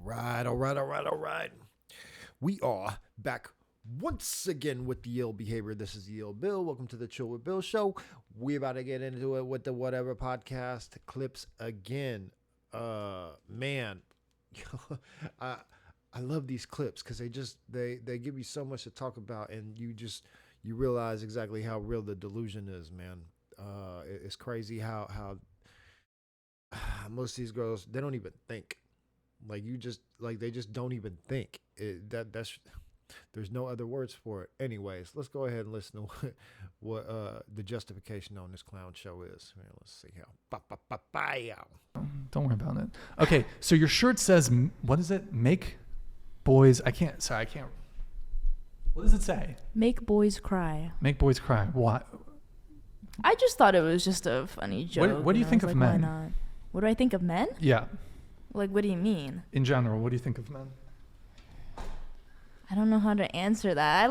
All right. We are back once again with the Ill Behavior. This is the Ill Bill. Welcome to the Chill with Bill show. We about to get into it with the Whatever podcast clips again. Man, I love these clips because they give you so much to talk about, and you realize exactly how real the delusion is, man. It's crazy how most of these girls, they don't even think. They just don't even think. That's there's no other words for it. Anyways, let's go ahead and listen to what the justification on this clown show is. Man, let's see how. Don't worry about it. Okay, so your shirt says, what is it? Make boys. I can't. What does it say? Make boys cry. Make boys cry. What? I just thought it was just a funny joke. What do you think of men? Why not? What do I think of men? Yeah. Like, what do you mean? In general, what do you think of men? I don't know how to answer that.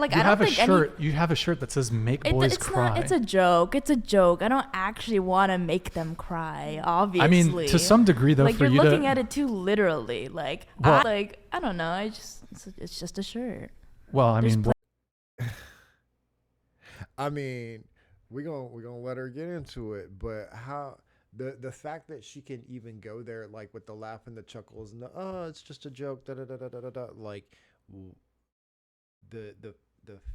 You have a shirt that says "Make boys cry." It's a joke. It's a joke. I don't actually want to make them cry. Obviously. I mean, to some degree, though, like, you're looking at it too literally. Like, well, I don't know. It's just a shirt. Well, I mean, I mean, we're gonna let her get into it, but how the fact that she can even go there, like, with the laugh and the chuckles and it's just a joke, like, the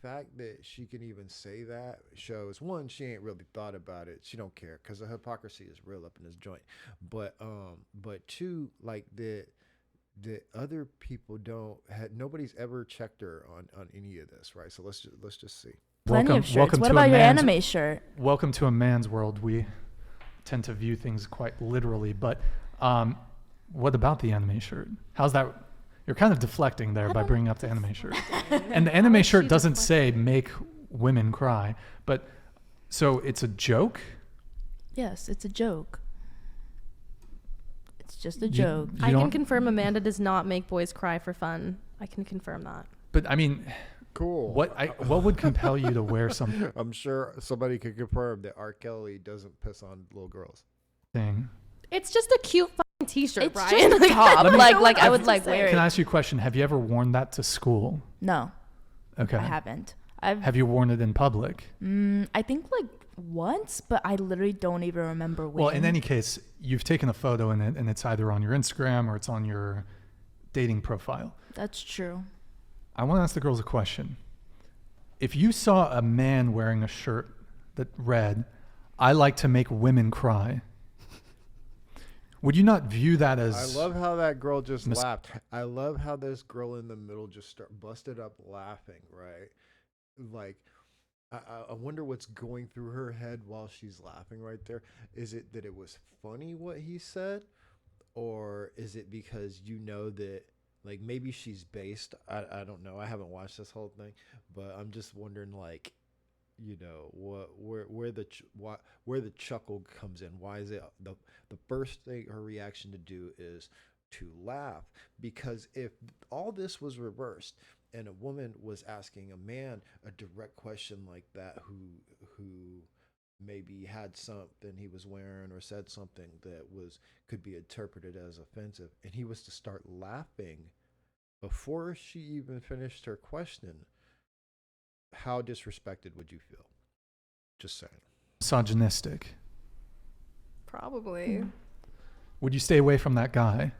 fact that she can even say that shows, one, she ain't really thought about it. She don't care because the hypocrisy is real up in this joint. But two, like, the other people nobody's ever checked her on any of this, right? So let's just see. Plenty of shirts. What about your anime shirt? Welcome to a man's world. We tend to view things quite literally, but what about the anime shirt? How's that? You're kind of deflecting there by bringing up the anime shirt. And the anime shirt doesn't say "make women cry," but so it's a joke? Yes, it's a joke. It's just a joke. I can confirm Amanda does not make boys cry for fun. I can confirm that. But I mean, cool. What would compel you to wear something? I'm sure somebody could confirm that R. Kelly doesn't piss on little girls. It's just a cute fucking t-shirt, It's Brian. just a top. I would wear it. Can I ask you a question? Have you ever worn that to school? No. Okay. I haven't. Have you worn it in public? I think like once, but I literally don't even remember when. Well, in any case, you've taken a photo in it, and it's either on your Instagram or it's on your dating profile. That's true. I want to ask the girls a question. If you saw a man wearing a shirt that read, "I like to make women cry," would you not view that as... I love how that girl just laughed. I love how this girl in the middle just busted up laughing, right? Like, I wonder what's going through her head while she's laughing right there. Is it that it was funny what he said? Or is it because you know that, like, maybe she's based? I don't know. I haven't watched this whole thing. But I'm just wondering, like, you know, where the chuckle comes in. Why is it the first thing her reaction to do is to laugh? Because if all this was reversed and a woman was asking a man a direct question like that, who maybe had something he was wearing or said something that could be interpreted as offensive, and he was to start laughing before she even finished her question, how disrespected would you feel? Just saying. Misogynistic. Probably. Would you stay away from that guy?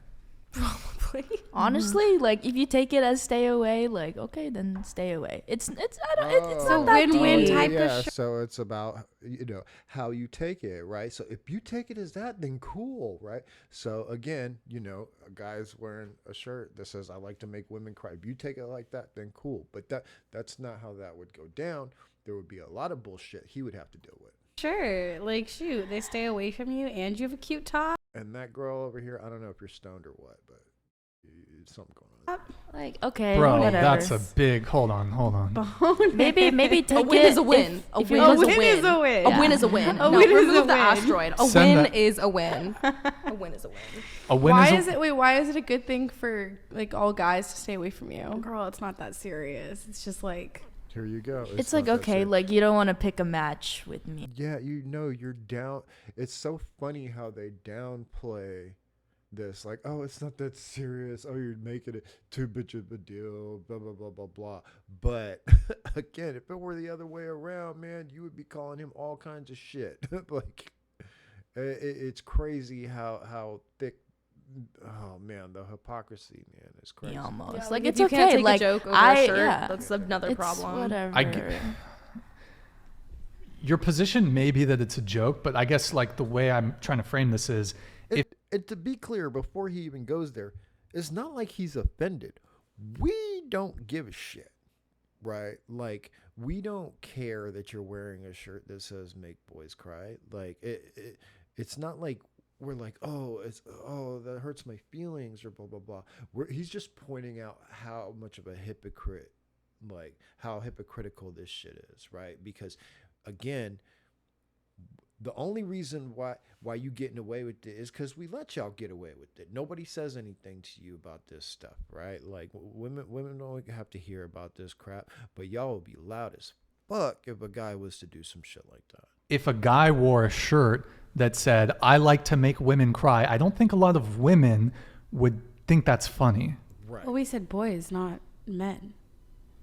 Probably. Honestly, like, if you take it as stay away, like, okay, then stay away. It's it's a not that win-win deep. type of yeah, so it's about, you know, how you take it, right? So if you take it as that, then cool, right? So again, you know, a guy's wearing a shirt that says "I like to make women cry." If you take it like that, then cool. But that's not how that would go down. There would be a lot of bullshit he would have to deal with. Sure. Like, shoot, they stay away from you and you have a cute top. And that girl over here, I don't know if you're stoned or what, but it's something going on. Like, okay, Bro, whatever. that's a big... Hold on. Maybe take A win is a win. A win is a win. A win is a win. A win is a win. Asteroid. A win is a win. A win is a win. Why is it a good thing for, like, all guys to stay away from you? Girl, it's not that serious. It's just like... Here you go. It's like, okay, like, you don't want to pick a match with me. Yeah, you know, you're down. It's so funny how they downplay this, like, oh, it's not that serious. Oh, you're making it too much of a deal, blah, blah, blah, blah, blah. But again, if it were the other way around, man, you would be calling him all kinds of shit. Like, it's crazy how thick. Oh man, the hypocrisy, man, is crazy. Yeah, almost. Yeah, like if it's you okay. can't take like a joke over I, a shirt, yeah, that's another it's problem. whatever. Your position may be that it's a joke, but I guess like the way I'm trying to frame this is, And to be clear, before he even goes there, it's not like he's offended. We don't give a shit, right? Like, we don't care that you're wearing a shirt that says "Make Boys Cry." Like, it's not like we're like, oh, that hurts my feelings or blah blah blah. He's just pointing out how much of a hypocrite, like how hypocritical this shit is, right? Because again, the only reason why you getting away with it is because we let y'all get away with it. Nobody says anything to you about this stuff, right? Like, women don't have to hear about this crap, but y'all would be loud as fuck if a guy was to do some shit like that. if a guy wore a shirt that said, "I like to make women cry," I don't think a lot of women would think that's funny. Right. Well, we said boys, not men.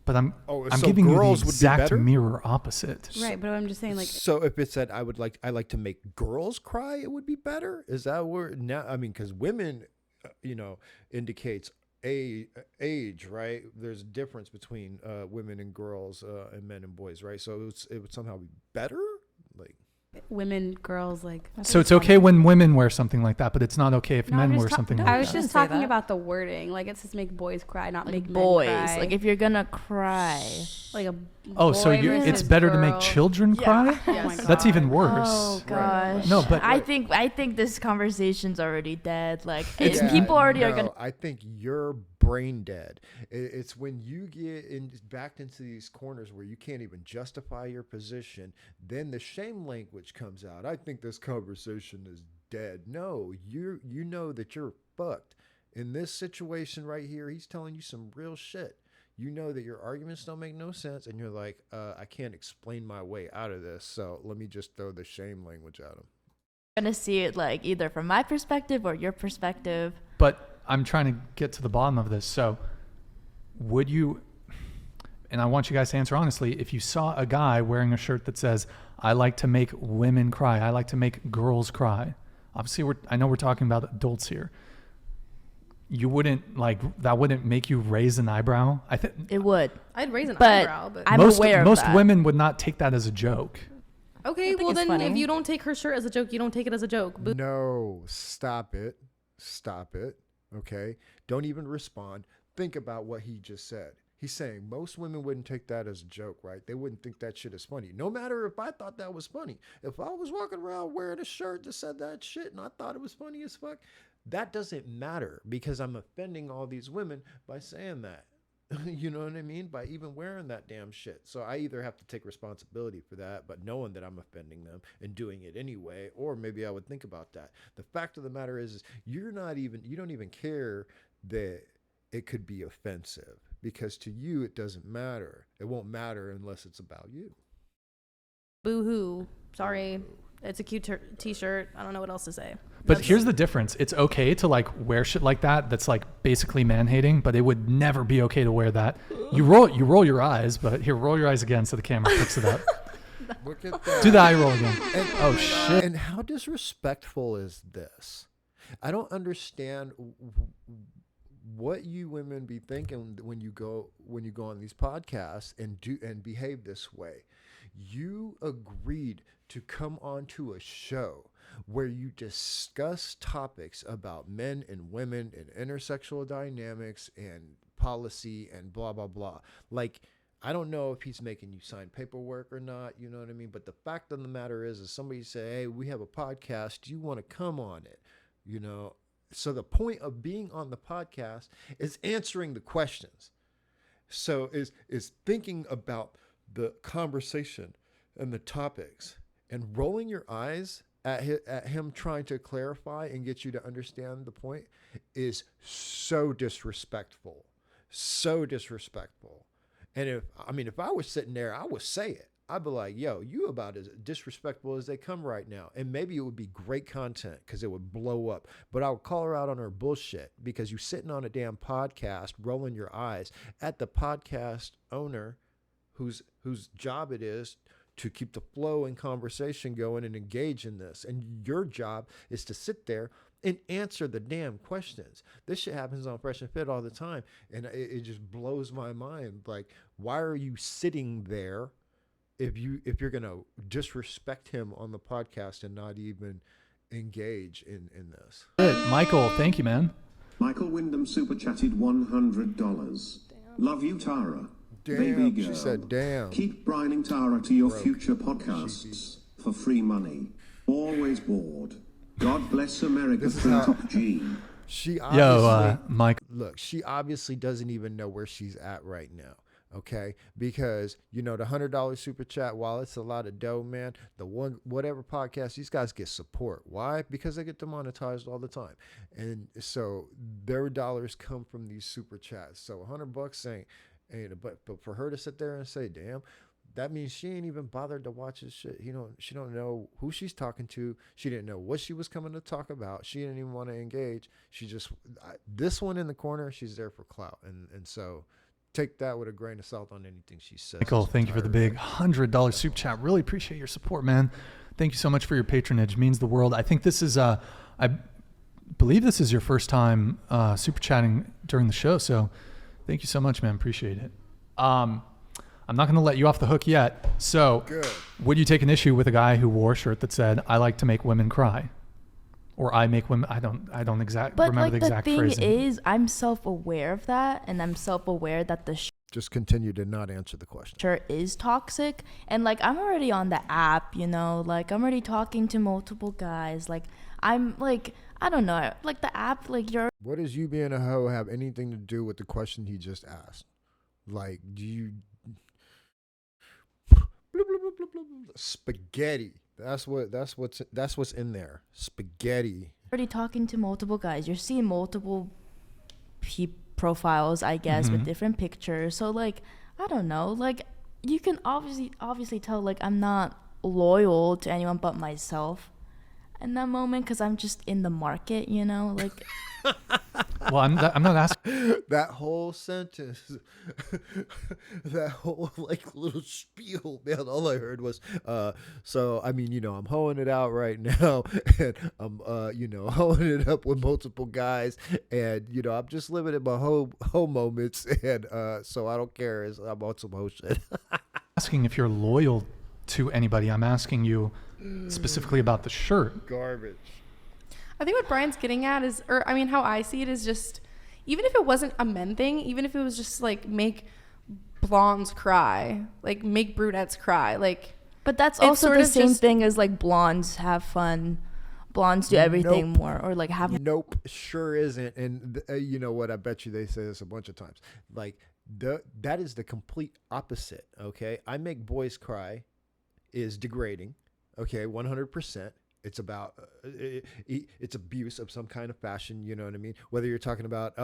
But I'm so giving you the girls would be exact better? mirror opposite. Right, but I'm just saying, like, So if it said I like to make girls cry, it would be better. Is that where now? I mean, because women, indicates age, right? There's a difference between women and girls, and men and boys, right? So it would somehow be better. Like, women, girls, like. So it's okay when women wear something like that, but it's not okay if No, I'm men just wear ta- something I like was that. just Didn't say talking that. about the wording. Like, it says make boys cry, not Like make boys. men cry. Like if you're gonna cry. like a Oh, so boy it's versus better to make girl. children Yeah. cry? Oh my That's even God. worse. Oh gosh. No, but- I think this conversation's already dead. Like yeah, people already are no, gonna. I think you're brain dead. It's when you get backed into these corners where you can't even justify your position, then the shame language comes out. I think this conversation is dead. No, you know that you're fucked. In this situation right here, he's telling you some real shit. You know that your arguments don't make no sense, and you're like, I can't explain my way out of this, so let me just throw the shame language at him. Gonna see it like either from my perspective or your perspective. But I'm trying to get to the bottom of this. So would you, and I want you guys to answer honestly, if you saw a guy wearing a shirt that says, "I like to make women cry, I like to make girls cry," obviously I know we're talking about adults here, you wouldn't that wouldn't make you raise an eyebrow? I think It would. I'd raise an But eyebrow, but I'm most aware of most that. women would not take that as a joke. okay. think Well, it's then funny. if you don't take her shirt as a joke, you don't take it as a joke. Boo. No, stop it. Stop it. Okay? Don't even respond. Think about what he just said. He's saying most women wouldn't take that as a joke, right? They wouldn't think that shit is funny. No matter if I thought that was funny. If I was walking around wearing a shirt that said that shit and I thought it was funny as fuck, that doesn't matter because I'm offending all these women by saying that. You know what I mean? By even wearing that damn shit. So I either have to take responsibility for that, but knowing that I'm offending them and doing it anyway, or maybe I would think about that. The fact of the matter is you don't even care that it could be offensive because to you it doesn't matter. It won't matter unless it's about you. Boo hoo. Sorry. It's a cute t-shirt. I don't know what else to say. But here's the difference. It's okay to wear shit like that that's basically man-hating, but it would never be okay to wear that. You roll your eyes, but here, roll your eyes again so the camera picks it up. Look at that. Do the eye roll again. And, Oh, shit. And how disrespectful is this? I don't understand what you women be thinking when you go on these podcasts and behave this way. You agreed to come onto a show where you discuss topics about men and women and intersexual dynamics and policy and blah blah blah. I don't know if he's making you sign paperwork or not, you know what I mean? But the fact of the matter is somebody say, "Hey, we have a podcast. Do you want to come on it?" You know? So the point of being on the podcast is answering the questions. So is thinking about the conversation and the topics and rolling your eyes at him trying to clarify and get you to understand the point is so disrespectful. So disrespectful. And if I was sitting there, I would say it. I'd be like, yo, you about as disrespectful as they come right now. And maybe it would be great content because it would blow up. But I would call her out on her bullshit because you sitting on a damn podcast rolling your eyes at the podcast owner whose job it is to keep the flow and conversation going and engage in this. And your job is to sit there and answer the damn questions. This shit happens on Fresh and Fit all the time. And it just blows my mind. Like, why are you sitting there if you're going to disrespect him on the podcast and not even engage in this? Michael, thank you, man. Michael Wyndham super chatted $100. Love you, Tara. Damn, Baby she girl. said damn. Keep brining Tara to your Broke. future podcasts for free money. Always bored. God bless America. This is Free how- top G. She Yo, obviously, Mike. look, she obviously doesn't even know where she's at right now. Okay, because the $100 super chat, while it's a lot of dough, man, whatever podcast, these guys get support. Why? Because they get demonetized all the time, and so their dollars come from these super chats. So $100 ain't, but for her to sit there and say, "Damn," that means she ain't even bothered to watch this shit. She don't know who she's talking to. She didn't know what she was coming to talk about. She didn't even want to engage. She just this one in the corner. She's there for clout, and so. Take that with a grain of salt on anything she says. Michael, thank you for the big $100 super chat. Really appreciate your support, man. Thank you so much for your patronage. It means the world. I think this is, I believe this is your first time super chatting during the show. So thank you so much, man. Appreciate it. I'm not going to let you off the hook yet. So Good. would you take an issue with a guy who wore a shirt that said, "I like to make women cry"? Or I make women, I don't But remember like the exact thing phrasing. is, I'm self-aware of that, and I'm self-aware that the Just continue to not answer the question. shirt is toxic, and like I'm already on the app, like I'm already talking to multiple guys. Like I'm like I don't know, like the app, like you're What does you being a hoe have anything to do with the question he just asked? Like, do you spaghetti? That's what's in there. Spaghetti. already talking to multiple guys. You're seeing multiple profiles, I guess, with different pictures. So like, I don't know. Like, you can obviously tell like I'm not loyal to anyone but myself in that moment because I'm just in the market, like. Well, I'm not asking. That whole sentence, that whole like little spiel, man. All I heard was, so I mean, I'm hoeing it out right now, and I'm, hoeing it up with multiple guys, and I'm just living in my hoe moments, and so I don't care. I'm on some hoe shit. Asking if you're loyal to anybody. I'm asking you specifically about the shirt. Garbage. I think what Brian's getting at is, how I see it is just, even if it wasn't a men thing, even if it was just like make blondes cry, like make brunettes cry, like. But that's It's also sort the of same just- thing as like blondes have fun. Blondes do everything Nope. more, or like have. Nope, sure isn't. And you know what? I bet you they say this a bunch of times. Like that is the complete opposite. Okay, I make boys cry is degrading. Okay, 100%. It's about it's abuse of some kind of fashion. You know what I mean? Whether you're talking about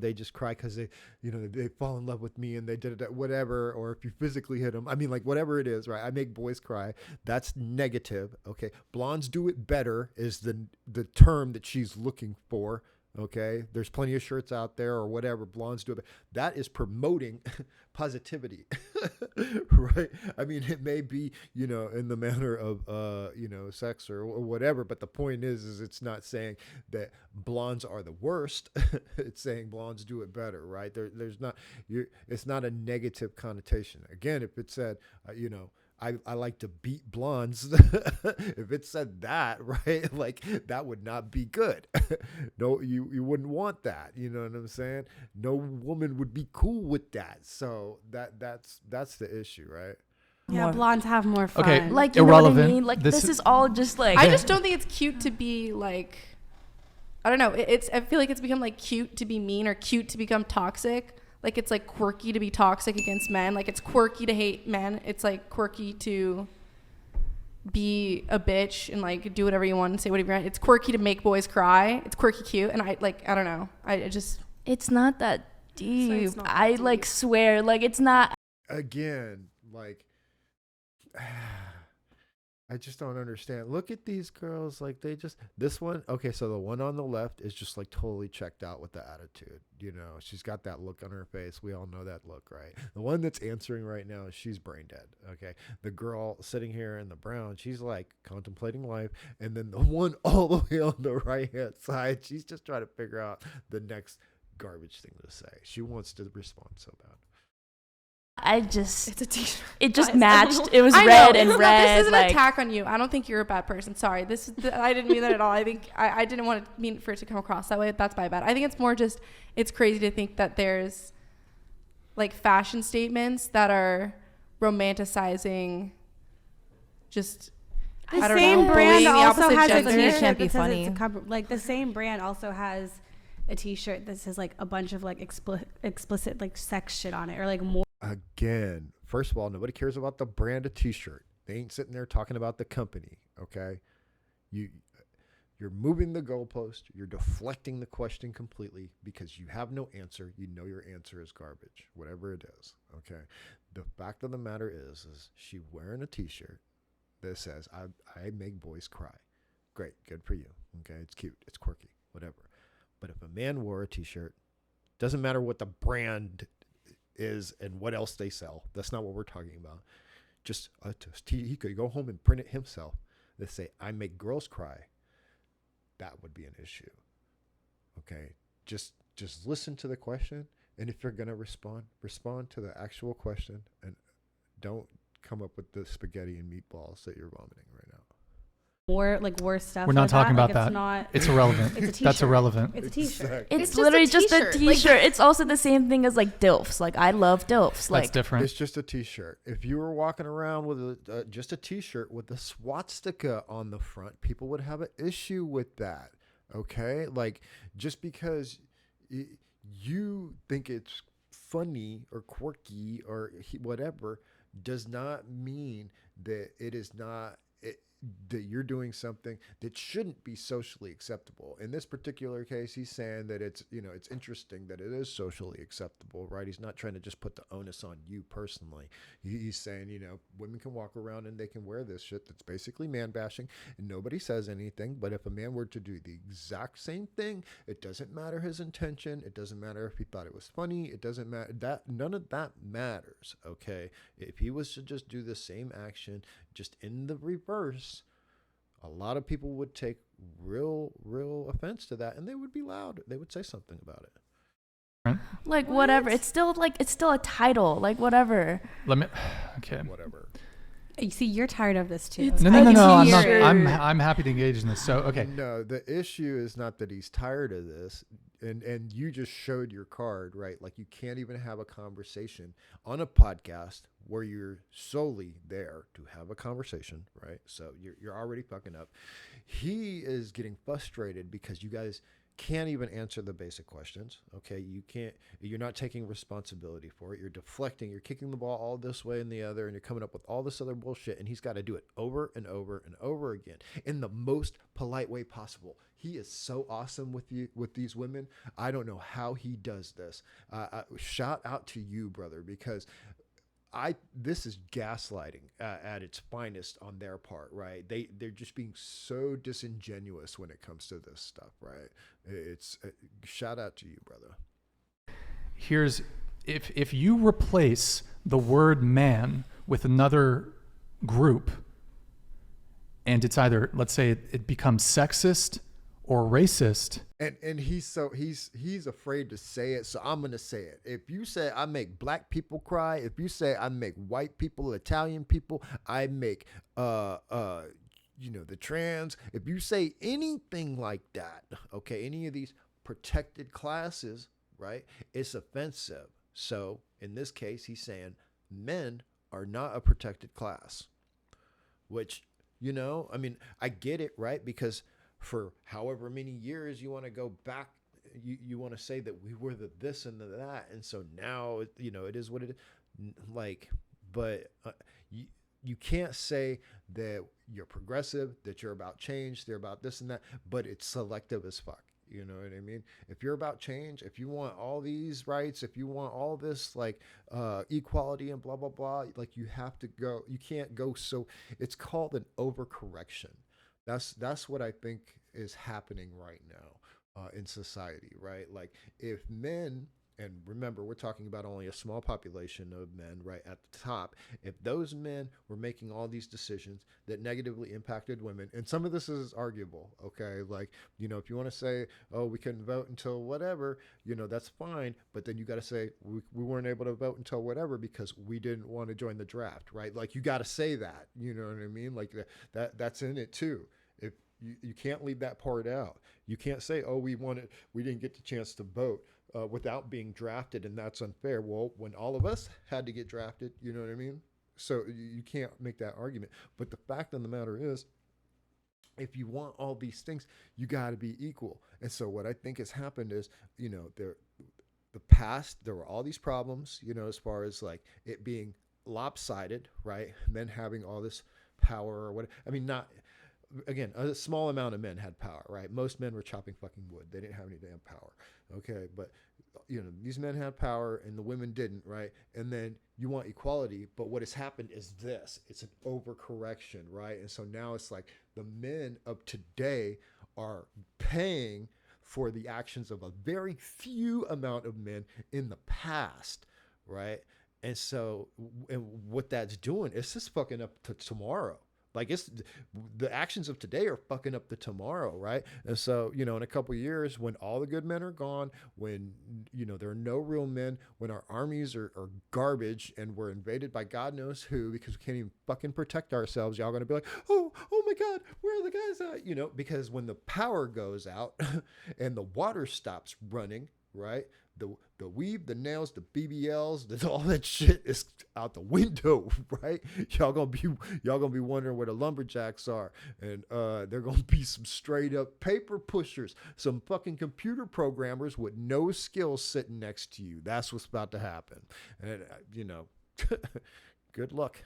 they just cry because they fall in love with me and they did it whatever, or if you physically hit them. I mean, like whatever it is, right? I make boys cry. That's negative. Okay, blondes do it better is the term that she's looking for. Okay, there's plenty of shirts out there or whatever. Blondes do it. That is promoting positivity, right? I mean, it may be, in the manner of, sex or whatever, but the point is it's not saying that blondes are the worst. It's saying blondes do it better, right? There's not, it's not a negative connotation. Again, if it said, I like to beat blondes. If it said that, right, like that would not be good. No, you wouldn't want that. You know what I'm saying? No woman would be cool with that. So that's the issue, right? Yeah, More- blondes have more fun. Okay, Like, you know what I irrelevant. mean? Like, This this is- is all just like. I just don't think it's cute to be like, I don't know. I feel like it's become like cute to be mean or cute to become toxic. Like it's like quirky to be toxic against men. Like it's quirky to hate men. It's like quirky to be a bitch and like do whatever you want and say whatever you want. It's quirky to make boys cry. It's quirky cute. And I don't know. I just. It's not that deep. it's not that I deep. like swear, like it's not. Again, like I just don't understand. Look at these girls. Like, they just, this one, okay, so the one on the left is just like totally checked out with the attitude. You know, she's got that look on her face. We all know that look, right? The one that's answering right now, she's brain dead. Okay. The girl sitting here in the brown, she's like contemplating life. And then the one all the way on the right hand side, she's just trying to figure out the next garbage thing to say. She wants to respond so bad. It's a t-shirt. It just Guys, matched. It was I red know, and this red. is an like, attack on you. I don't think you're a bad person. Sorry. I didn't mean that at all. I think I didn't want to mean for it to come across that way. That's my bad. I think it's more just, it's crazy to think that there's like fashion statements that are romanticizing just, The I don't same know, brand bullying the also opposite has a gender. t-shirt Can't be that says funny. it's a like the same brand also has a t-shirt that says like a bunch of like explicit like sex shit on it, or like more. Again, first of all, nobody cares about the brand of t-shirt. They ain't sitting there talking about the company. Okay. You're moving the goalpost. You're deflecting the question completely because you have no answer. You know your answer is garbage, whatever it is. Okay. The fact of the matter is she wearing a t-shirt that says, I make boys cry. Great. Good for you. Okay. It's cute. It's quirky, whatever. But if a man wore a t-shirt, doesn't matter what the brand is and what else they sell. That's not what we're talking about. Just he could go home and print it himself. They say, I make girls cry. That would be an issue. Okay. Just listen to the question. And if you're going to respond to the actual question, and don't come up with the spaghetti and meatballs that you're vomiting right now. More like worse stuff. We're not like talking that. about Like, that. It's not. It's irrelevant. It's a t-shirt. That's irrelevant. It's a t-shirt. Exactly. it's just literally a just a t-shirt. Like- t-shirt. It's also the same thing as like DILFs. Like, I love DILFs. Like, That's different. It's just a t-shirt. If you were walking around with just a t-shirt with a swastika on the front, people would have an issue with that. Okay? Like, just because you think it's funny or quirky or whatever does not mean that it is not that you're doing something that shouldn't be socially acceptable. In this particular case, he's saying that it's interesting that it is socially acceptable, right? He's not trying to just put the onus on you personally. He's saying, women can walk around and they can wear this shit that's basically man bashing and nobody says anything. But if a man were to do the exact same thing, it doesn't matter his intention. It doesn't matter if he thought it was funny. It doesn't matter that none of that matters. Okay. If he was to just do the same action, just in the reverse, a lot of people would take real offense to that, and they would be loud. They would say something about it. like whatever. It's still a title. Like, whatever. Okay. Whatever. You see, you're tired of this too. It's No. I'm not. t-shirt. I'm happy to engage in this. So, okay. No, the issue is not that he's tired of this, and you just showed your card, right? Like, you can't even have a conversation on a podcast where you're solely there to have a conversation, right? So you're already fucking up. He is getting frustrated because you guys can't even answer the basic questions. Okay. You're not taking responsibility for it. You're deflecting, you're kicking the ball all this way and the other, and you're coming up with all this other bullshit. And he's got to do it over and over and over again in the most polite way possible. He is so awesome with these women. I don't know how he does this. Shout out to you, brother, because this is gaslighting at its finest on their part, right? They're just being so disingenuous when it comes to this stuff, right? It's shout out to you, brother. Here's if you replace the word man with another group, and it's either, let's say it becomes sexist or racist. And he's afraid to say it, so I'm gonna say it. If you say I make black people cry, if you say I make white people, Italian people, I make the trans, if you say anything like that, okay, any of these protected classes, right, it's offensive. So in this case, he's saying men are not a protected class, which, I get it, right? Because for however many years you want to go back, you want to say that we were the this and the that, and so now it is what it is. Like, but you can't say that you're progressive, that you're about change, they're about this and that, but it's selective as fuck. You know what I mean? If you're about change, if you want all these rights, if you want all this like equality and blah blah blah, like you have to go. You can't go. So it's called an overcorrection. That's what I think is happening right now in society, right? Like if men, and remember, we're talking about only a small population of men right at the top. If those men were making all these decisions that negatively impacted women, and some of this is arguable, okay? Like, you know, if you want to say, oh, we couldn't vote until whatever, you know, that's fine. But then you got to say, we weren't able to vote until whatever because we didn't want to join the draft, right? Like, you got to say that, you know what I mean? Like, that's in it too. If you can't leave that part out. You can't say, oh, we didn't get the chance to vote. Without being drafted, and that's unfair. Well, when all of us had to get drafted, you know what I mean? So you can't make that argument. But the fact of the matter is, if you want all these things, you got to be equal. And so what I think has happened is, you know, the past, there were all these problems, you know, as far as like it being lopsided, right? Men having all this power or what, I mean, not, again, a small amount of men had power, right? Most men were chopping fucking wood. They didn't have any damn power. Okay. But, you know, these men had power and the women didn't, right? And then you want equality. But what has happened is this, it's an overcorrection, right? And so now it's like the men of today are paying for the actions of a very few amount of men in the past, right? And so, and what that's doing is just fucking up to tomorrow. Like it's the actions of today are fucking up the tomorrow, right? And so, you know, in a couple of years, when all the good men are gone, when, you know, there are no real men, when our armies are garbage and we're invaded by God knows who because we can't even fucking protect ourselves, y'all gonna be like, oh my God, where are the guys at? You know, because when the power goes out and the water stops running, right? The weave, the nails, the BBLs, all that shit is out the window, right? Y'all gonna be wondering where the lumberjacks are, and they're gonna be some straight up paper pushers, some fucking computer programmers with no skills sitting next to you. That's what's about to happen, and you know, good luck.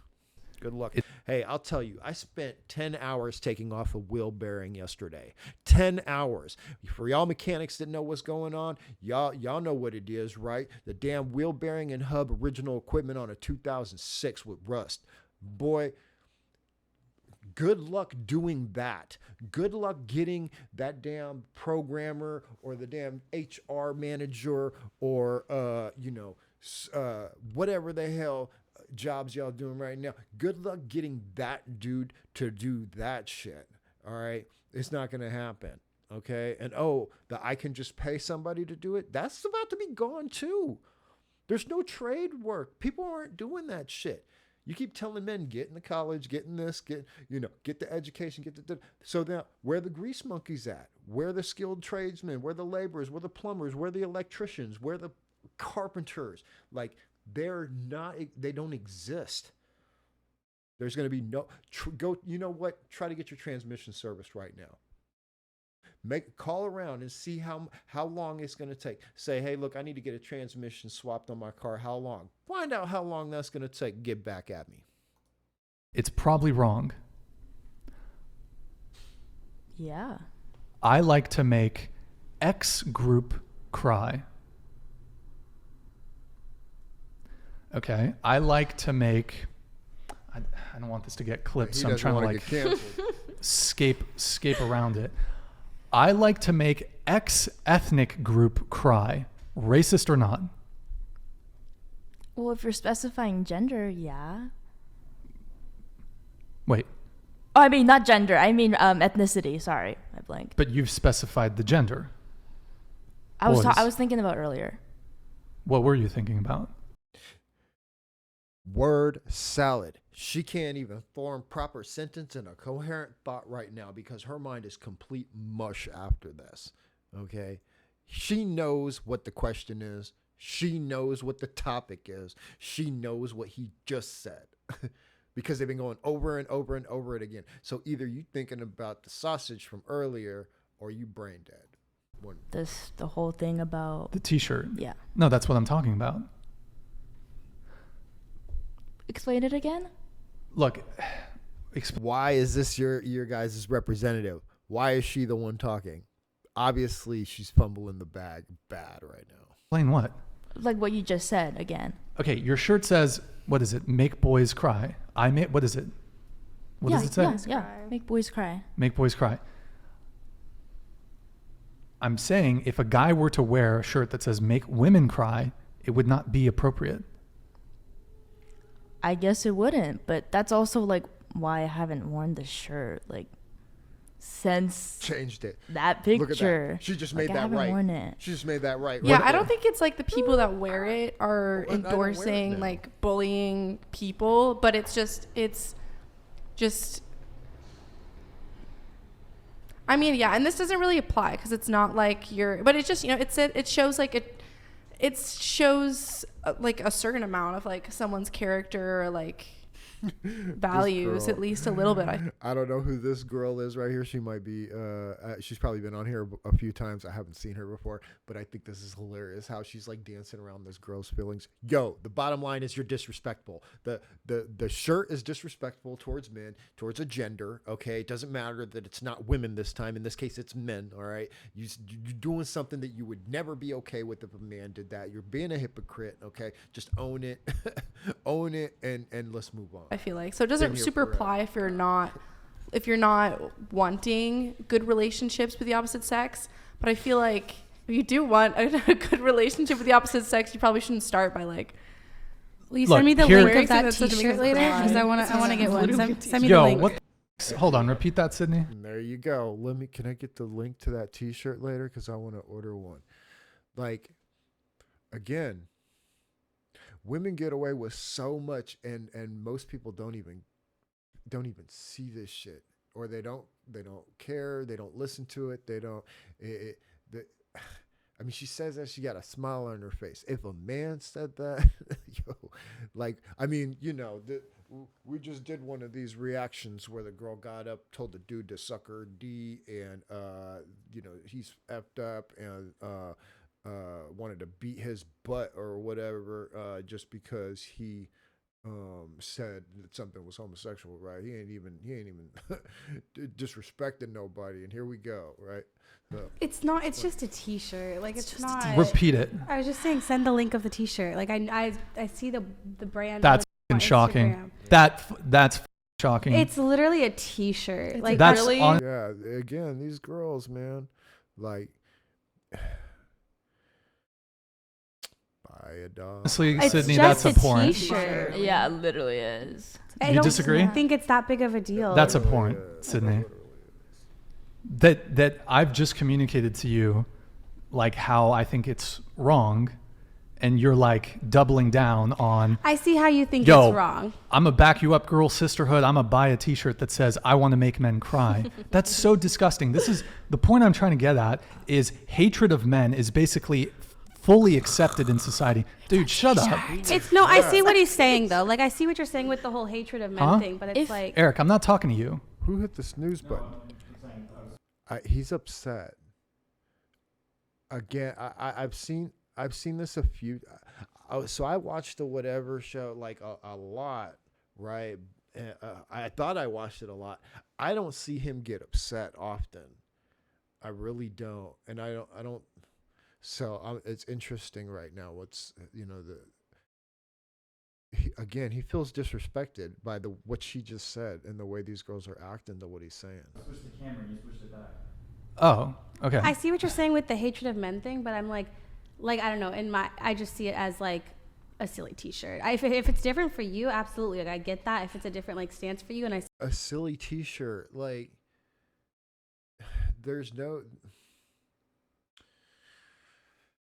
Good luck. Hey, I'll tell you, I spent 10 hours taking off a wheel bearing yesterday. 10 hours. For y'all mechanics that know what's going on, y'all know what it is, right? The damn wheel bearing and hub original equipment on a 2006 with rust. Boy, good luck doing that. Good luck getting that damn programmer or the damn HR manager or, you know, whatever the hell jobs y'all doing right now. Good luck getting that dude to do that shit. All right. It's not going to happen. Okay. And I can just pay somebody to do it. That's about to be gone too. There's no trade work. People aren't doing that shit. You keep telling men, get into college, get in this, get the education, so now where are the grease monkeys at? Where are the skilled tradesmen? Where are the laborers? Where are the plumbers? Where are the electricians? Where are the carpenters? Like, they don't exist. There's going to be you know what? Try to get your transmission serviced right now. Call around and see how long it's going to take. Say, hey, look, I need to get a transmission swapped on my car. How long? Find out how long that's going to take. Get back at me. It's probably wrong. Yeah. I like to make X group cry. Okay, I like to make. I don't want this to get clipped, so I'm trying to like escape around it. I like to make X ethnic group cry, racist or not. Well, if you're specifying gender, yeah. Wait. Oh, I mean not gender. I mean ethnicity. Sorry, I blanked. But you've specified the gender. I was thinking about earlier. What were you thinking about? Word salad. She can't even form proper sentence and a coherent thought right now because her mind is complete mush after this. Okay? She knows what the question is. She knows what the topic is. She knows what he just said. Because they've been going over and over and over it again. So either you thinking about the sausage from earlier or you brain dead. The whole thing about the t-shirt. Yeah. No, that's what I'm talking about. Explain it again. Look, why is this your guys' representative? Why is she the one talking? obviously she's fumbling the bag bad right now. Explain what? Like what you just said again. Okay, your shirt says, what is it? Make boys cry. What is it? What does it say? Yeah. Make boys cry. Make boys cry. I'm saying if a guy were to wear a shirt that says make women cry, it would not be appropriate. I guess it wouldn't, but that's also like why I haven't worn the shirt like since Changed it. that Look picture. at that. She just Like, made I that haven't right. worn it. She just made that right. Yeah, right I there. don't think it's like the people that wear it are Well, I don't wear it endorsing now. like bullying people, but it's just I mean, yeah, and this doesn't really apply because it's not like but it's just, it shows like it shows like a certain amount of like someone's character or like values girl. at least a little bit. I don't know who this girl is right here. She might be, she's probably been on here a few times. I haven't seen her before, but I think this is hilarious how she's like dancing around this girl's feelings. Yo, the bottom line is you're disrespectful. The shirt is disrespectful towards men, towards a gender. Okay. It doesn't matter that it's not women this time. In this case, it's men. All right. You're doing something that you would never be okay with if a man did that. You're being a hypocrite. Okay. Just own it, own it. And let's move on. I feel like so it Been doesn't here super forever. apply if you're not wanting good relationships with the opposite sex. But I feel like if you do want a good relationship with the opposite sex, you probably shouldn't start by like Will you Look, send me the here- link Wearing of that something that doesn't T-shirt make us later? Because cry. I want to get one. Send me the Yo, link. what the hold on, repeat that, Sydney. And there you go. Can I get the link to that T-shirt later? Because I want to order one. Like, again, women get away with so much, and most people don't even see this shit, or they don't care. They don't listen to it. They don't. I mean, she says that she got a smile on her face. If a man said that, yo, like, I mean, we just did one of these reactions where the girl got up, told the dude to suck her D, and he's effed up and wanted to beat his butt or whatever, just because he said that something was homosexual, right? He ain't even disrespecting nobody, and here we go, right? So, It's not. It's just a T-shirt. Like it's not. Repeat it. I was just saying, send the link of the T-shirt. Like I see the brand. That's on f***ing shocking. Instagram. That's f***ing shocking. It's literally a T-shirt. Like That's really- on. yeah, again, these girls, man, like, buy a dog. Honestly, it's Sydney, just that's abhorrent. T-shirt. Yeah, it literally is. I You don't disagree? think it's that big of a deal. That's abhorrent, Sydney. That I've just communicated to you, like how I think it's wrong, and you're like doubling down on. I see how you think Yo, it's wrong. I'm gonna back you up, girl sisterhood. I'm gonna buy a T-shirt that says "I want to make men cry." That's so disgusting. This is the point I'm trying to get at. Is hatred of men is basically fully accepted in society. Dude, shut up, It's no. I see what he's saying though. Like I see what you're saying with the whole hatred of men Huh? thing, but it's If- like Eric. I'm not talking to you. Who hit the snooze button? He's upset. Again, I've seen this a few. So I watched the whatever show like a lot, right? I thought I watched it a lot. I don't see him get upset often. I really don't, and I don't. So it's interesting right now. What's he feels disrespected by what she just said and the way these girls are acting to what he's saying. Oh, okay. I see what you're saying with the hatred of men thing, but I'm like I don't know. I just see it as like a silly T-shirt. If it's different for you, absolutely. Like I get that. If it's a different like stance for you, and I A silly T-shirt, like there's no.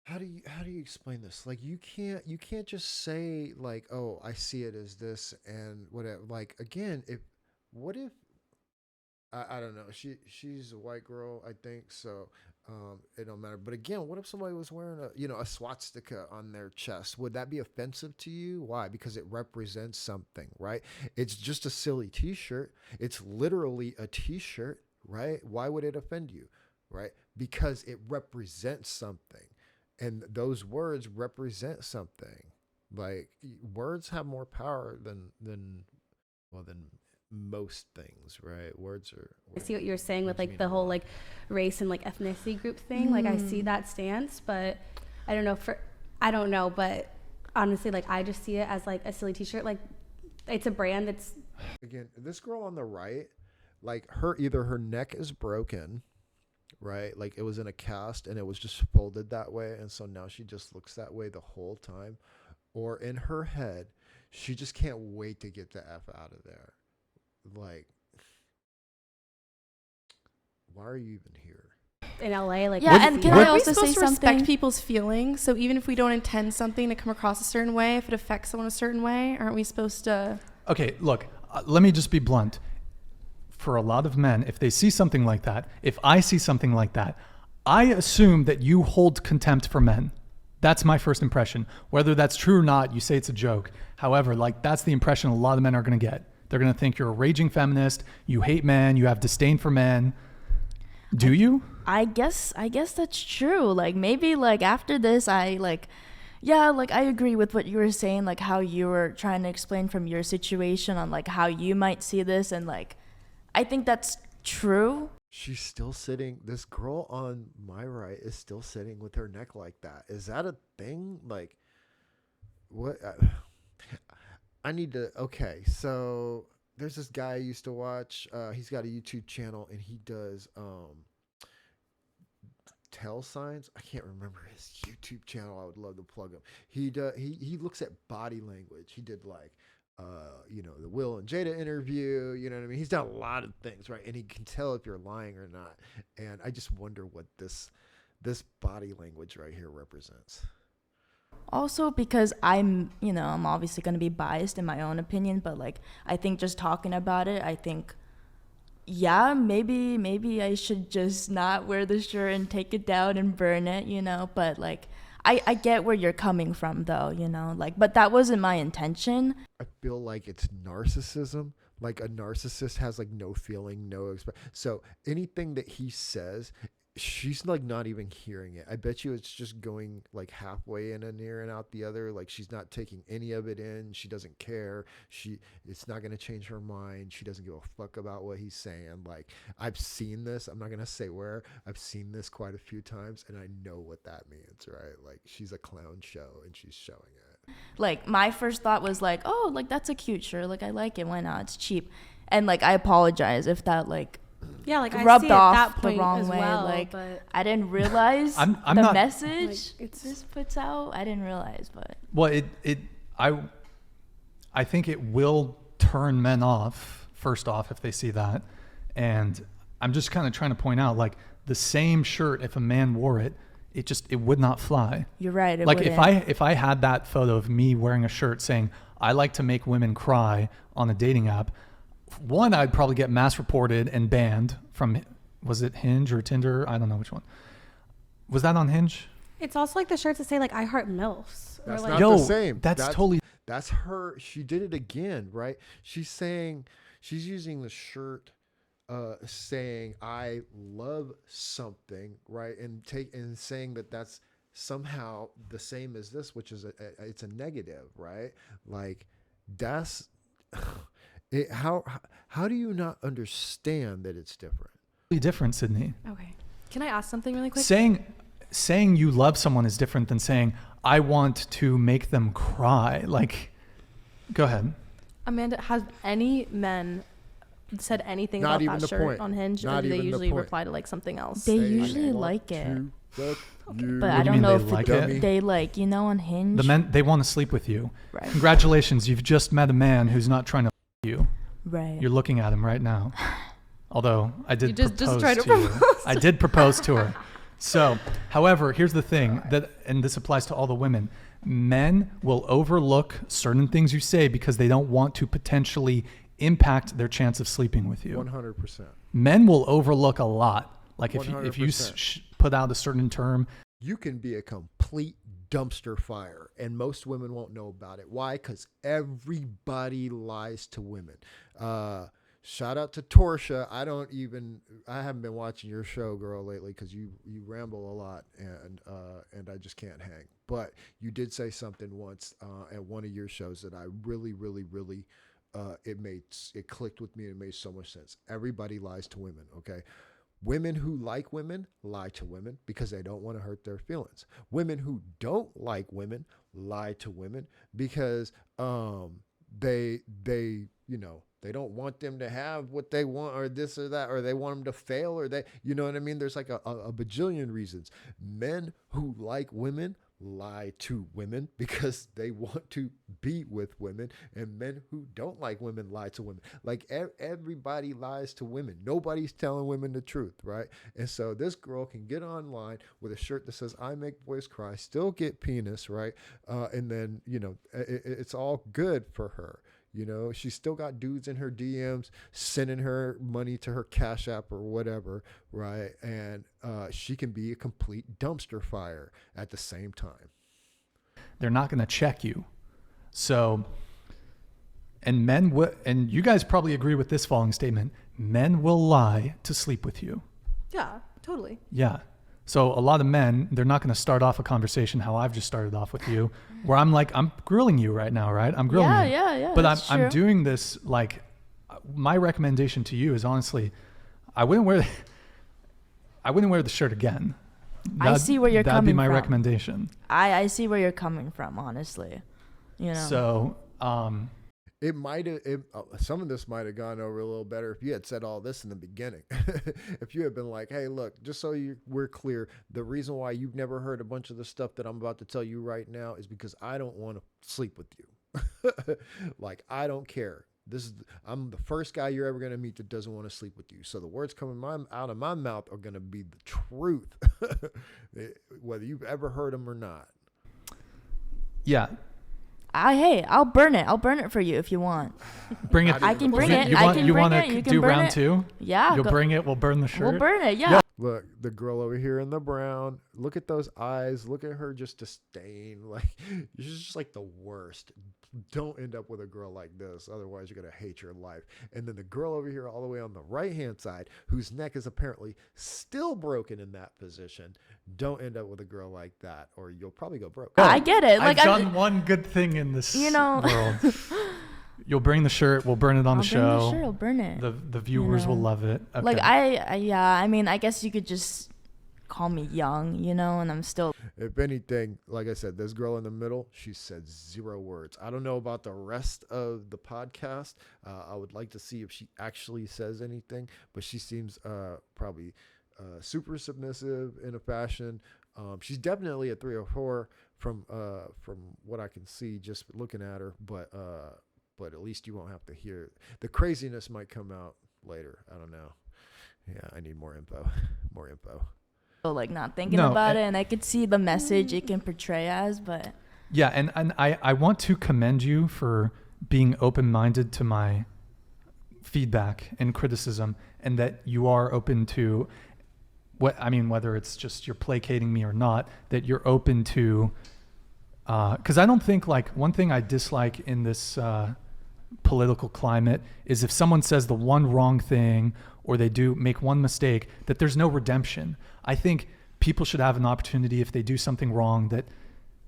How do you explain this? Like you can't just say like, oh, I see it as this and whatever. Like again, what if I don't know. She's a white girl, I think, so it don't matter. But again, what if somebody was wearing a swastika on their chest? Would that be offensive to you? Why? Because it represents something, right? It's just a silly T-shirt. It's literally a T-shirt, right? Why would it offend you, right? Because it represents something. And those words represent something. Like words have more power than most things, right? Words are. I see what you're saying with words like mean the a whole lot. like race and like ethnicity group thing. Like I see that stance, but I don't know I don't know, but honestly, like I just see it as like a silly t-shirt. Like it's a brand that's Again, this girl on the right, like either her neck is broken, right? Like it was in a cast and it was just folded that way, and so now she just looks that way the whole time, or in her head, she just can't wait to get the F out of there. Like, why are you even here? in LA. Like Yeah, and can I Aren't we also supposed say to respect something? people's feelings? So even if we don't intend something to come across a certain way, if it affects someone a certain way, aren't we supposed to? Okay, look, let me just be blunt. For a lot of men, if they see something like that, if I see something like that, I assume that you hold contempt for men. That's my first impression. Whether that's true or not, you say it's a joke. However, like that's the impression a lot of men are going to get. They're going to think you're a raging feminist, you hate men, you have disdain for men. Do you? I guess that's true. Like maybe like after this yeah, like I agree with what you were saying, like how you were trying to explain from your situation on like how you might see this, and like I think that's true. She's still sitting. This girl on my right is still sitting with her neck like that. Is that a thing? Like, what? I need to. Okay, so there's this guy I used to watch. He's got a YouTube channel and he does tell signs. I can't remember his YouTube channel. I would love to plug him. He looks at body language. He did like the Will and Jada interview, you know what I mean? He's done a lot of things, right? And he can tell if you're lying or not. And I just wonder what this body language right here represents. Also because I'm obviously going to be biased in my own opinion, but like I think just talking about it, I think yeah, maybe I should just not wear the shirt and take it down and burn it, but like I get where you're coming from though, like, but that wasn't my intention. I feel like it's narcissism. Like a narcissist has like no feeling, so anything that he says, she's like not even hearing it. I bet you it's just going like halfway in an ear and out the other. Like she's not taking any of it in. She doesn't care. It's not going to change her mind. She doesn't give a fuck about what he's saying. Like I've seen this. I'm not going to say where. I've seen this quite a few times and I know what that means, right? Like she's a clown show and she's showing it. Like my first thought was like, oh, like that's a cute shirt. Like I like it. Why not? It's cheap. And like I apologize if that like yeah, like I rubbed see it at off that the point wrong as way. well, Like but I didn't realize I'm the not- message Like, it's- this puts out. I didn't realize, but Well, I think it will turn men off, first off, if they see that. And I'm just kind of trying to point out, like, the same shirt, if a man wore it, it would not fly. you're right. It Like wouldn't. if I had that photo of me wearing a shirt saying I like to make women cry on a dating app, one, I'd probably get mass reported and banned from, was it Hinge or Tinder? I don't know which one. Was that on Hinge? it's also like the shirts that say like I heart MILFs. Or That's like not Yo, the same. that's totally. That's her. She did it again, right? She's using the shirt, saying I love something, right? And saying that that's somehow the same as this, which is it's a negative, right? Like that's it. How do you not understand that it's different? Different, Sydney. Okay. Can I ask something really quick? Saying you love someone is different than saying I want to make them cry. Like, go ahead. Amanda, has any men said anything Not about even that the shirt point. on Hinge, Not or do they even the usually point. reply to like something else? They Say, usually "I want like it. to fuck you." But What I do you don't mean know they if like it? they like, on Hinge. The men, they want to sleep with you. Right. Congratulations, you've just met a man who's not trying to f you. Right. You're looking at him right now. Although I did You just propose tried to to you. I did propose to her. So, however, here's the thing and this applies to all the women. Men will overlook certain things you say because they don't want to potentially impact their chance of sleeping with you. 100%. Men will overlook a lot. Like if you 100%. put out a certain term, You can be a complete dumpster fire and most women won't know about it. Why? Because everybody lies to women. Shout out to Torsha. I haven't been watching your show, girl, lately because you ramble a lot and I just can't hang. But you did say something once at one of your shows that I really, really, really it clicked with me and it made so much sense. Everybody lies to women, okay? Women who like women lie to women because they don't want to hurt their feelings. Women who don't like women lie to women because they they don't want them to have what they want or this or that, or they want them to fail, or they, you know what I mean? There's like a bajillion reasons. Men who like women lie to women because they want to be with women, and men who don't like women lie to women. Like everybody lies to women. Nobody's telling women the truth, right? And so this girl can get online with a shirt that says "I make boys cry," still get penis, right? And then it's all good for her. She's still got dudes in her DMs sending her money to her Cash App or whatever, right? And she can be a complete dumpster fire at the same time. They're not going to check you. So, and and you guys probably agree with this following statement: men will lie to sleep with you. Yeah, totally. Yeah. So a lot of men, they're not going to start off a conversation how I've just started off with you, where I'm like, I'm grilling you right now, right? I'm grilling you. Yeah. But I'm I'm doing this, like, my recommendation to you is honestly, I wouldn't wear the shirt again. I see where you're coming from. That'd be my recommendation. I see where you're coming from, honestly. So, it might have, some of this might have gone over a little better if you had said all this in the beginning. If you had been like, hey, look, just so we're clear, the reason why you've never heard a bunch of the stuff that I'm about to tell you right now is because I don't want to sleep with you. Like, I don't care. I'm the first guy you're ever going to meet that doesn't want to sleep with you. So the words coming out of my mouth are going to be the truth, whether you've ever heard them or not. Yeah. I'll burn it. I'll burn it for you if you want. Bring it. I can bring it. You I want can you bring want it. You to can do burn round it. 2? Yeah. You'll bring it. We'll burn the shirt. We'll burn it. Yeah. Look, the girl over here in the brown. Look at those eyes. Look at her just disdain. Like, she's just like the worst. Don't end up with a girl like this. Otherwise, you're going to hate your life. And then the girl over here all the way on the right-hand side, whose neck is apparently still broken in that position. Don't end up with a girl like that, or you'll probably go broke. I get it. I've done one good thing in this world. You'll bring the shirt. We'll burn it on the show. I'll burn it. The viewers will love it. Okay. Like I mean, I guess you could just call me young, and I'm still. If anything, like I said, this girl in the middle, she said 0 words. I don't know about the rest of the podcast. I would like to see if she actually says anything, but she seems probably super submissive in a fashion. She's definitely a 3 or 4 from what I can see just looking at her, but at least you won't have to hear it. The craziness might come out later. I don't know. Yeah, I need more info. Like not thinking about it, and I could see the message it can portray as, but yeah, and I want to commend you for being open-minded to my feedback and criticism, and that you are open to whether it's just you're placating me or not, that you're open to, because I don't think, like, one thing I dislike in this political climate is if someone says the one wrong thing or they do make one mistake, that there's no redemption. I think people should have an opportunity if they do something wrong that,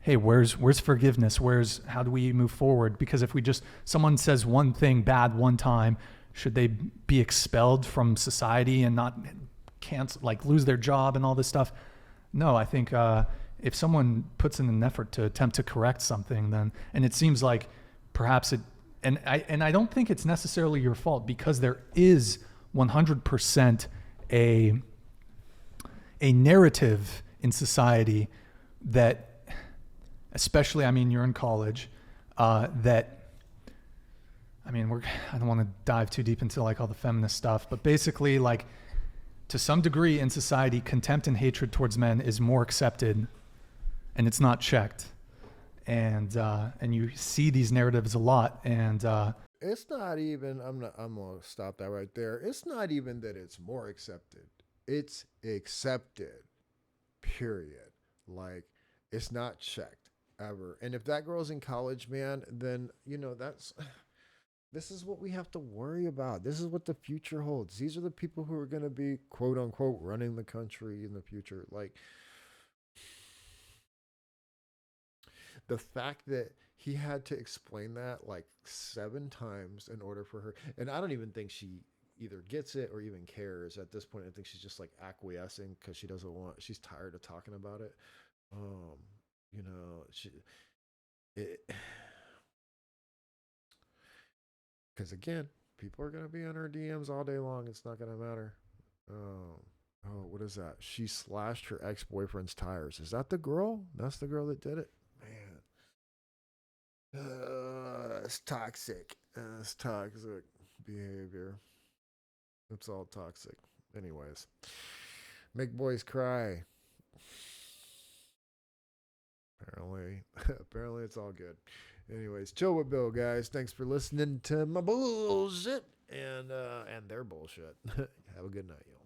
hey, where's forgiveness? How do we move forward? Because if someone says one thing bad one time, should they be expelled from society and not lose their job and all this stuff? No, I think if someone puts in an effort to attempt to correct something, then, and it seems like perhaps and I don't think it's necessarily your fault, because there is 100% a narrative in society that, especially, you're in college, I don't want to dive too deep into like all the feminist stuff, but basically, like, to some degree in society, contempt and hatred towards men is more accepted, and it's not checked. And you see these narratives a lot, and it's not even, I'm gonna stop that right there. It's not even that it's more accepted. It's accepted, period. Like, it's not checked ever. And if that girl's in college, man, then this is what we have to worry about. This is what the future holds. These are the people who are going to be, quote unquote, running the country in the future. Like, the fact that he had to explain that like 7 times in order for her, and I don't even think she either gets it or even cares at this point. I think she's just like acquiescing because she doesn't want, she's tired of talking about it. You know, because again, people are gonna be on her DMs all day long. It's not gonna matter. Oh, what is that? She slashed her ex-boyfriend's tires. Is that the girl? That's the girl that did it? Man. It's toxic. It's toxic behavior. It's all toxic. Anyways. Make boys cry. Apparently it's all good. Anyways, chill with Bill, guys. Thanks for listening to my bullshit and their bullshit. Have a good night, y'all.